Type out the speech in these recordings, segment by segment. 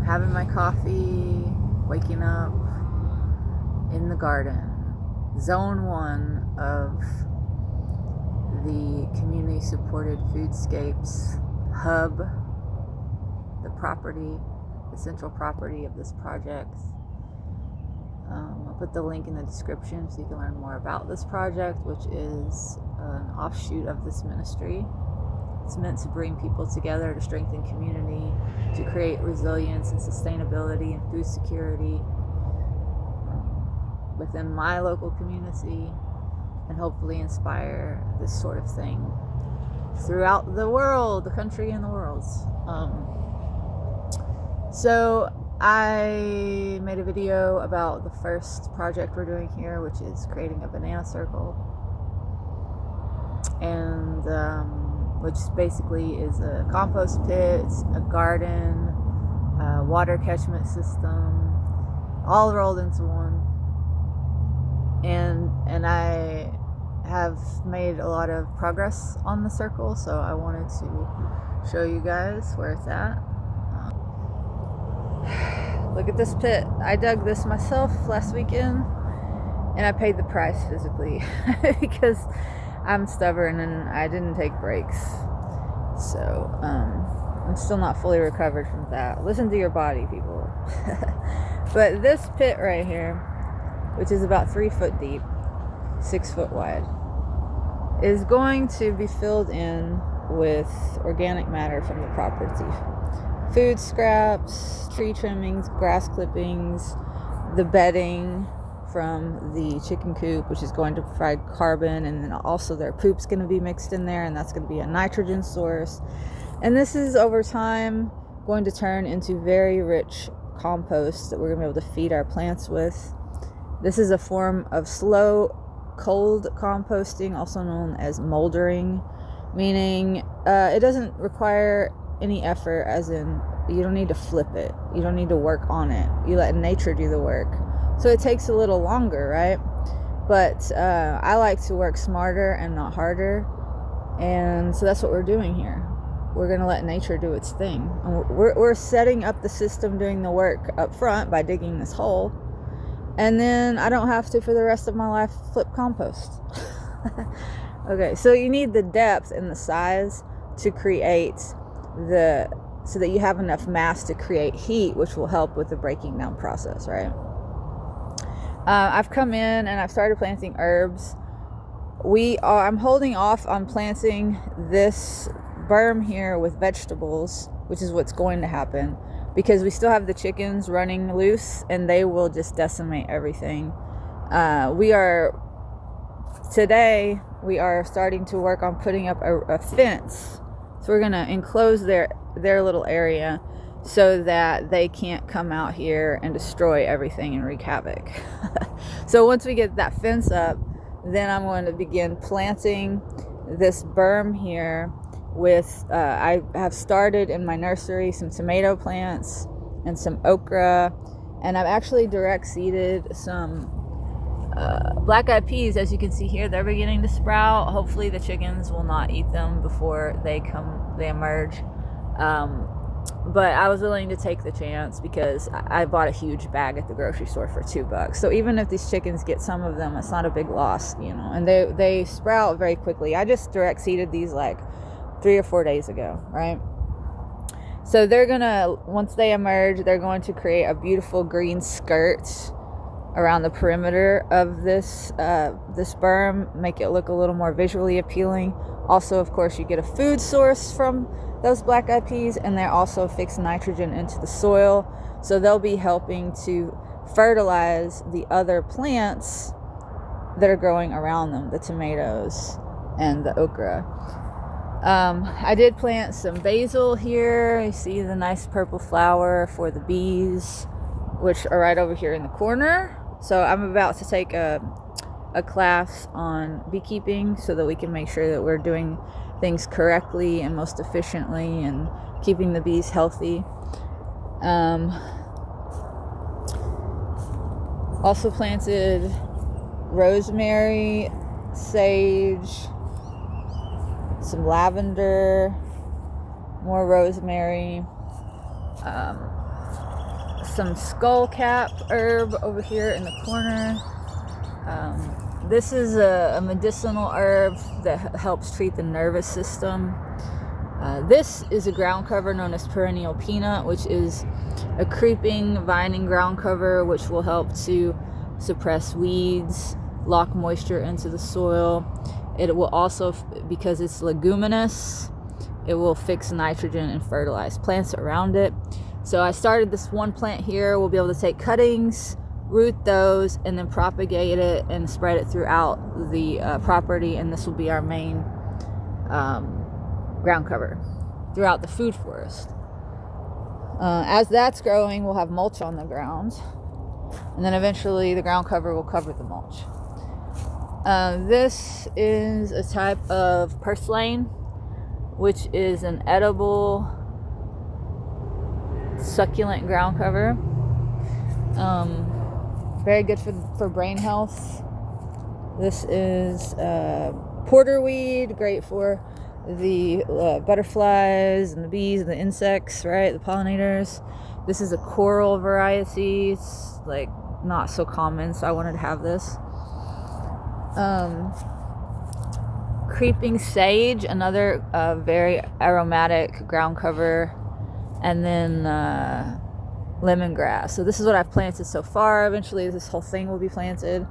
having my coffee, waking up in the garden. Zone 1 of the community supported Foodscapes hub, the property, the central property of this project. I'll put the link in the description so you can learn more about this project, which is an offshoot of this ministry. It's meant to bring people together to strengthen community, to create resilience and sustainability and food security within my local community, and hopefully inspire this sort of thing throughout the world, the country and the world. So I made a video about the first project we're doing here, which is creating a banana circle, and which basically is a compost pit, a garden, a water catchment system, all rolled into one. And I have made a lot of progress on the circle, so I wanted to show you guys where it's at. Look at this pit. I dug this myself last weekend, and I paid the price physically because I'm stubborn and I didn't take breaks. So I'm still not fully recovered from that. Listen to your body, people. But this pit right here, which is about 3 foot deep, 6 foot wide, is going to be filled in with organic matter from the property. Food scraps, tree trimmings, grass clippings, the bedding from the chicken coop, which is going to provide carbon, and then also their poop's going to be mixed in there, and that's going to be a nitrogen source. And this is over time going to turn into very rich compost that we're going to be able to feed our plants with. This is a form of slow cold composting, also known as moldering, meaning it doesn't require any effort, as in you don't need to flip it, you don't need to work on it, you let nature do the work. So it takes a little longer, right? But I like to work smarter and not harder, and so that's what we're doing here. We're going to let nature do its thing, and we're setting up the system, doing the work up front by digging this hole. And then I don't have to, for the rest of my life, flip compost. Okay, so you need the depth and the size to create so that you have enough mass to create heat, which will help with the breaking down process, right? I've come in and I've started planting herbs. I'm holding off on planting this berm here with vegetables, which is what's going to happen, because we still have the chickens running loose and they will just decimate everything. Today we are starting to work on putting up a fence. So we're going to enclose their little area so that they can't come out here and destroy everything and wreak havoc. So once we get that fence up, then I'm going to begin planting this berm here with, I have started in my nursery some tomato plants and some okra, and I've actually direct seeded some black eyed peas. As you can see here, they're beginning to sprout. Hopefully the chickens will not eat them before they emerge. But I was willing to take the chance because I bought a huge bag at the grocery store for $2. So even if these chickens get some of them, it's not a big loss, and they sprout very quickly. I just direct seeded these like 3 or 4 days ago, right? So they're gonna, once they emerge, they're going to create a beautiful green skirt around the perimeter of this berm, make it look a little more visually appealing. Also, of course, you get a food source from those black eyed peas, and they also fix nitrogen into the soil, so they'll be helping to fertilize the other plants that are growing around them, the tomatoes and the okra. I did plant some basil here. You see the nice purple flower for the bees, which are right over here in the corner. So I'm about to take a class on beekeeping so that we can make sure that we're doing things correctly and most efficiently and keeping the bees healthy. Also planted rosemary, sage, some lavender, more rosemary, some skullcap herb over here in the corner. This is a medicinal herb that helps treat the nervous system. This is a ground cover known as perennial peanut, which is a creeping, vining ground cover which will help to suppress weeds, lock moisture into the soil. It will also, because it's leguminous, it will fix nitrogen and fertilize plants around it. So I started this one plant here. We'll be able to take cuttings, root those, and then propagate it and spread it throughout the property, and this will be our main ground cover throughout the food forest. As that's growing, we'll have mulch on the ground, and then eventually the ground cover will cover the mulch. This is a type of purslane, which is an edible succulent ground cover. Very good for brain health. This is porterweed, great for the butterflies and the bees and the insects, right? The pollinators. This is a coral variety. It's like not so common, so I wanted to have this. Creeping sage, another very aromatic ground cover, and then lemongrass. So this is what I've planted so far. Eventually this whole thing will be planted.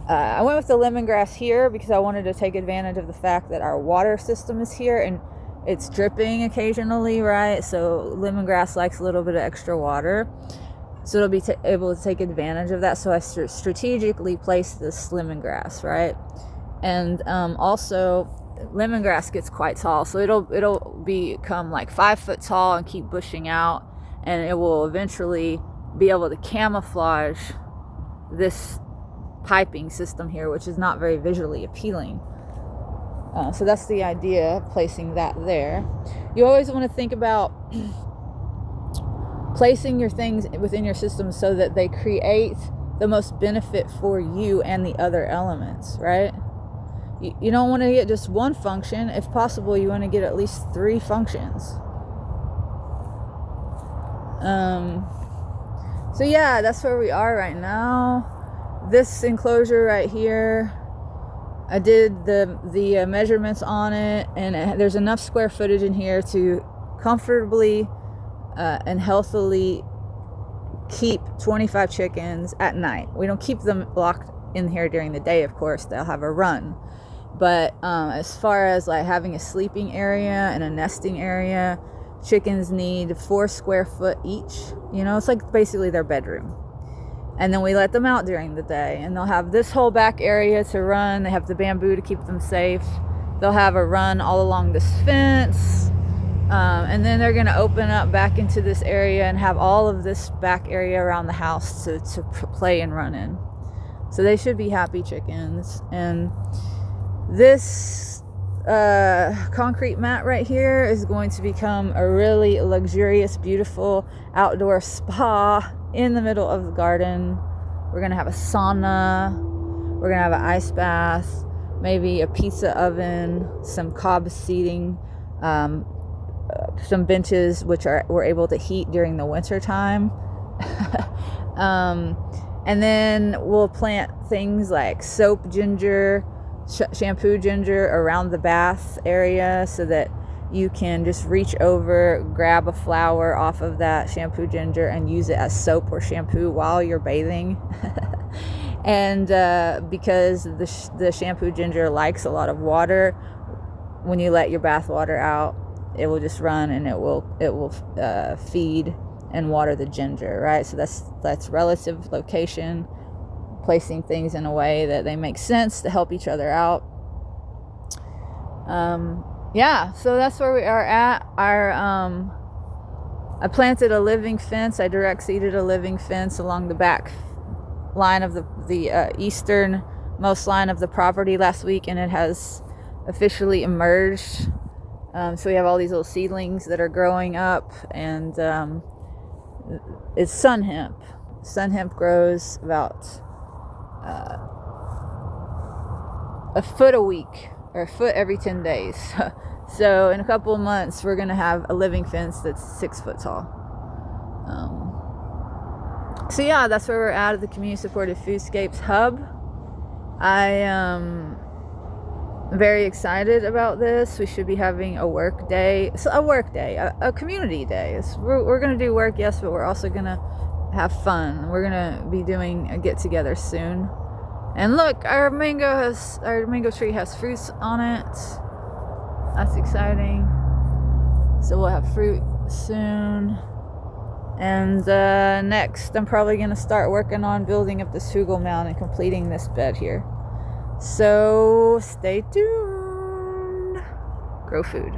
I went with the lemongrass here because I wanted to take advantage of the fact that our water system is here and it's dripping occasionally, right? So lemongrass likes a little bit of extra water, so it'll be able to take advantage of that. So I strategically placed this lemongrass, right? And also lemongrass gets quite tall, so it'll become like 5 foot tall and keep bushing out, and it will eventually be able to camouflage this piping system here, which is not very visually appealing. So that's the idea, placing that there. You always want to think about placing your things within your system so that they create the most benefit for you and the other elements, right? You don't want to get just one function. If possible, you want to get at least 3 functions. So yeah, that's where we are right now. This enclosure right here, I did the measurements on it, and there's enough square footage in here to comfortably and healthily keep 25 chickens at night. We don't keep them locked in here during the day, of course. They'll have a run. But as far as like having a sleeping area and a nesting area, chickens need 4 square foot each. You know, it's like basically their bedroom. And then we let them out during the day, and they'll have this whole back area to run. They have the bamboo to keep them safe. They'll have a run all along this fence. And then they're going to open up back into this area and have all of this back area around the house to play and run in. So they should be happy chickens. And this concrete mat right here is going to become a really luxurious, beautiful outdoor spa in the middle of the garden. We're going to have a sauna. We're going to have an ice bath, maybe a pizza oven, some cob seating, some benches which we're able to heat during the winter time. And then we'll plant things like soap ginger, shampoo ginger around the bath area, so that you can just reach over, grab a flower off of that shampoo ginger and use it as soap or shampoo while you're bathing. And because the shampoo ginger likes a lot of water, when you let your bath water out, it will just run and it will feed and water the ginger, right? So that's relative location, placing things in a way that they make sense to help each other out. Yeah, so that's where we are at. I planted a living fence. I direct seeded a living fence along the back line of the easternmost line of the property last week, and it has officially emerged. So we have all these little seedlings that are growing up, and it's sun hemp. Sun hemp grows about a foot a week, or a foot every 10 days. So in a couple of months, we're going to have a living fence that's 6 foot tall. So yeah, that's where we're at the community supported Foodscapes hub. I am very excited about this. We should be having a work day, a community day. We're gonna do work, yes, but we're also gonna have fun. We're gonna be doing a get together soon. And look, our mango tree has fruits on it. That's exciting. So we'll have fruit soon. And next, I'm probably going to start working on building up this hugel mound and completing this bed here. So stay tuned. Grow food.